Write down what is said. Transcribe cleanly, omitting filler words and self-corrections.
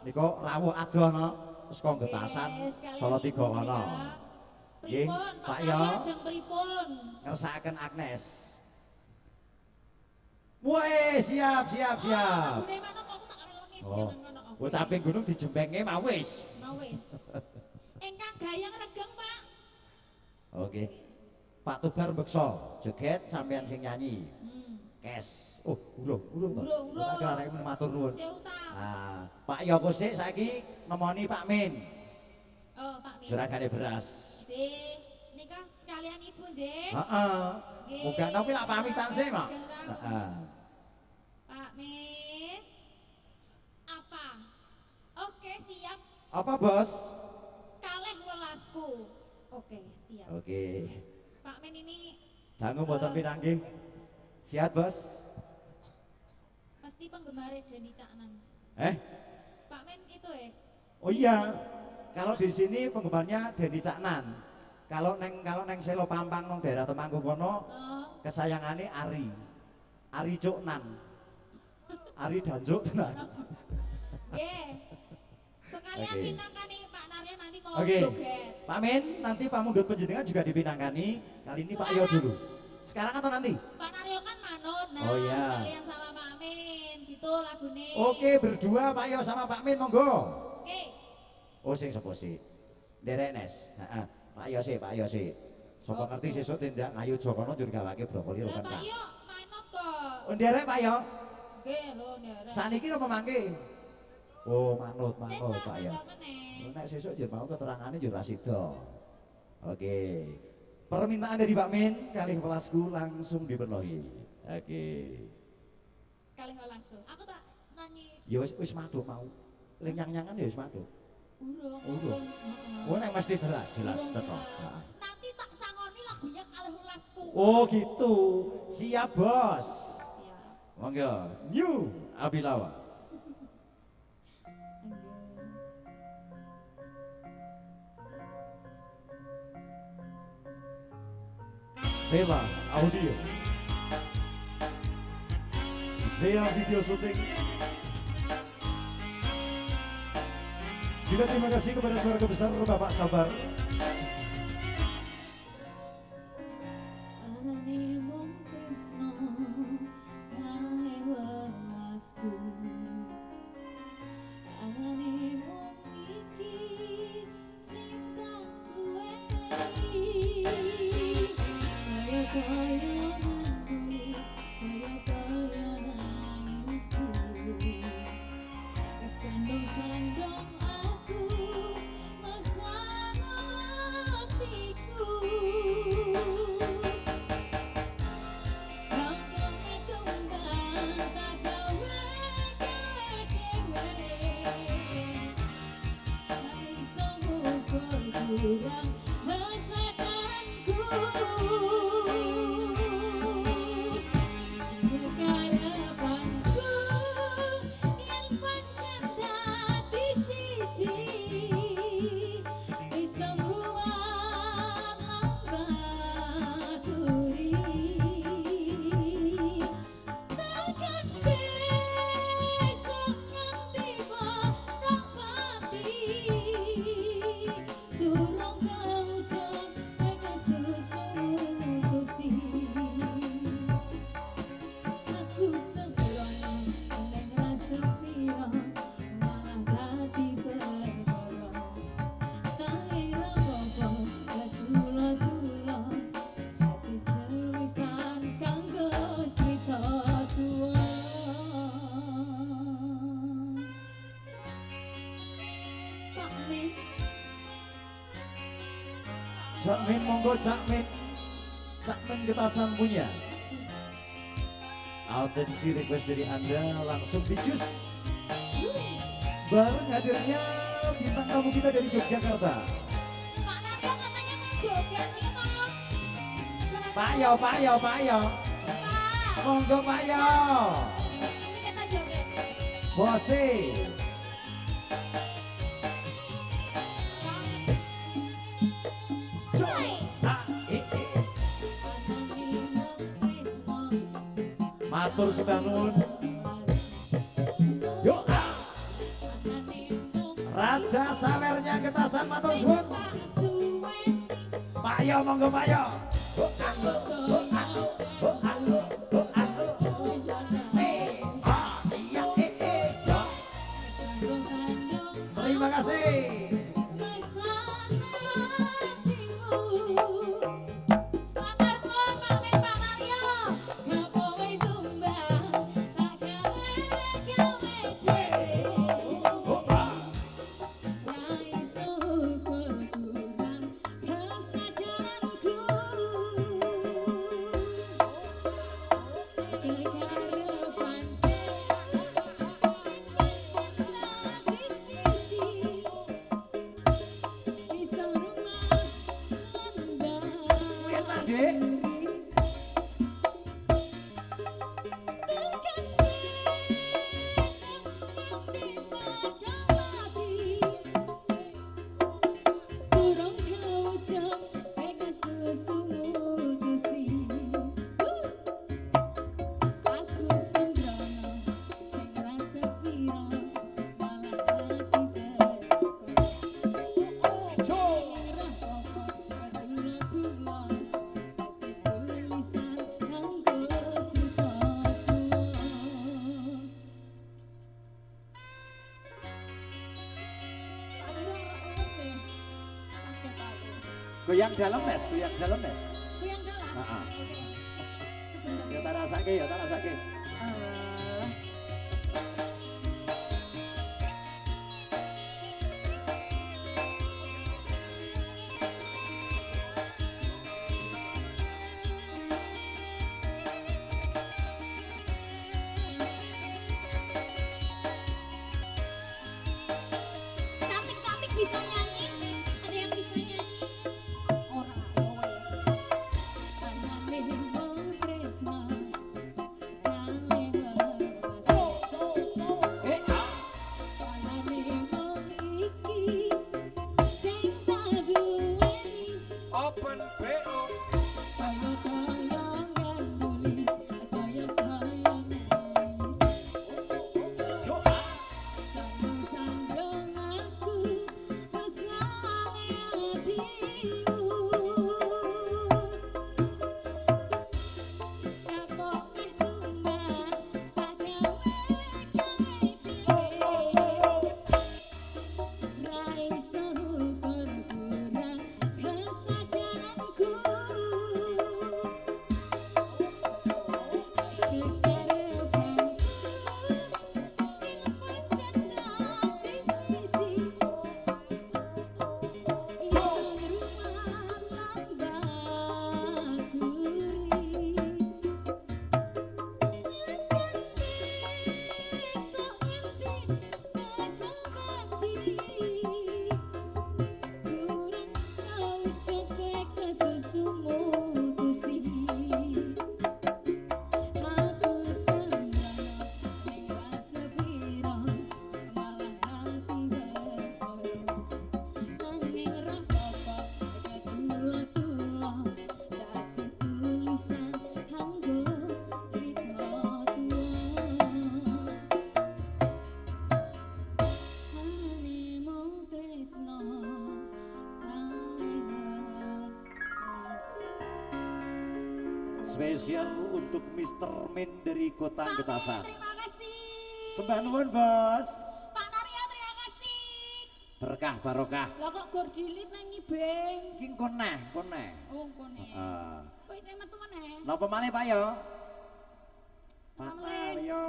Niku rawuh adoh no. Terus kok getasan Solo 3 kono. Nggih, Pak yo. Ngersakaken Agnes. Woi, siap. Oh, caping gunung dijembenge mau wis. Engkang gayang regeng, Pak. Oke. Pak Tubar bekso, joget sampean sing nyanyi. Kes. Oh, urung to. Ora arek matur nuwun. Nah, Pak Yoko sik saiki nemoni Pak Min. Oh, Pak Min. Juragane beras. Nggih. Nika sekalian Ibu nggih. Heeh. Muga nopi lak pamitan sik, Mak. Heeh. Pak Min. Apa? Oke, siap. Apa, Bos? Kalih welasku. Oke, siap. Oke. Pak Min ini Dangu mboten pinanggih. Siap, Bos. Pasti penggemar Denny Caknan. Pak Min itu Oh iya. Kalau di sini penggemarnya Denny Caknan. Kalau neng Selo Pampang nang daerah Temanggung kono, kesayangane Ari Cuknan. Ari Danjuk tenan. Nggih. Sekalian pinangkani Pak Narya nanti mau joget. Pak Min, nanti pamundhut panjenengan juga dipinangkani. Kali ini Pak Yo dulu. Sekarang atau nanti? Pak Naryo kan manut. Nah, sekalian sama Pak Min gitu lagune. Oke, berdua Pak Yo sama Pak Min monggo. Oke. Oh, sing sapa sih? Nderek Nes. Heeh. Pak Yo sih. Sapa ngerti sesuk tindak ngayu Jokono njur gawake brokoli Lah kan. Pak Yo manut kok. Oh, nderek Pak Yo. Nggih, lho nderek. Saniki napa mangke? Oh, manut Pak Yo. Sesuk Nek sesuk njur mau keterangane njur ra sida. Oke. Permintaan dari Pak Min kalih welasku langsung dipenuhi. Oke. Kalih welasku. Aku tak nyanyi. Ya wis maduk mau. Ling nyang-nyangan ya wis maduk. Urung. Oh nek mesti jelas teko. Nanti tak sangoni lagunya kalih welasku. Oh gitu. Siap, Bos. Siap. Monggo. New Abilawa. Sela Audio, Zea Video Shooting. Juga terima kasih kepada keluarga besar Bapak Sabar. Cakmin monggo Cakmin Getasan punya. Atensi request dari Anda langsung dicus. Bareng hadirnya bintang tamu kita dari Yogyakarta. Pak Naryo katanya mau joget gitu. Pak Yo. Pak. Monggo Pak Yo. Ini kita joget. Bose. Matur sembah nuwun. Yo. Raja sawernya Getasan matur suwun. Pak Yo monggo Pak Yo. Terima kasih. Goyang dalam mes, goyang dalam mes. Goyang dalam. Heeh. Sebentar. Ya tak rasake, ya tak rasake. Cantik-cantik bisa nyanyi. Ada yang bisa nyanyi? Orang Open BO. Spesial untuk Mr. Min dari Kota Getasan. Terima kasih. Sembah nuwun, Bos. Pak Naryo terima kasih. Berkah barokah. Lah kok gor dilit nang nyibeng. Iki koneh, koneh. Oh, kone. Heeh. Kowe isih metu meneh. Napa maneh, Pak Yo? Pak Malih. Yo.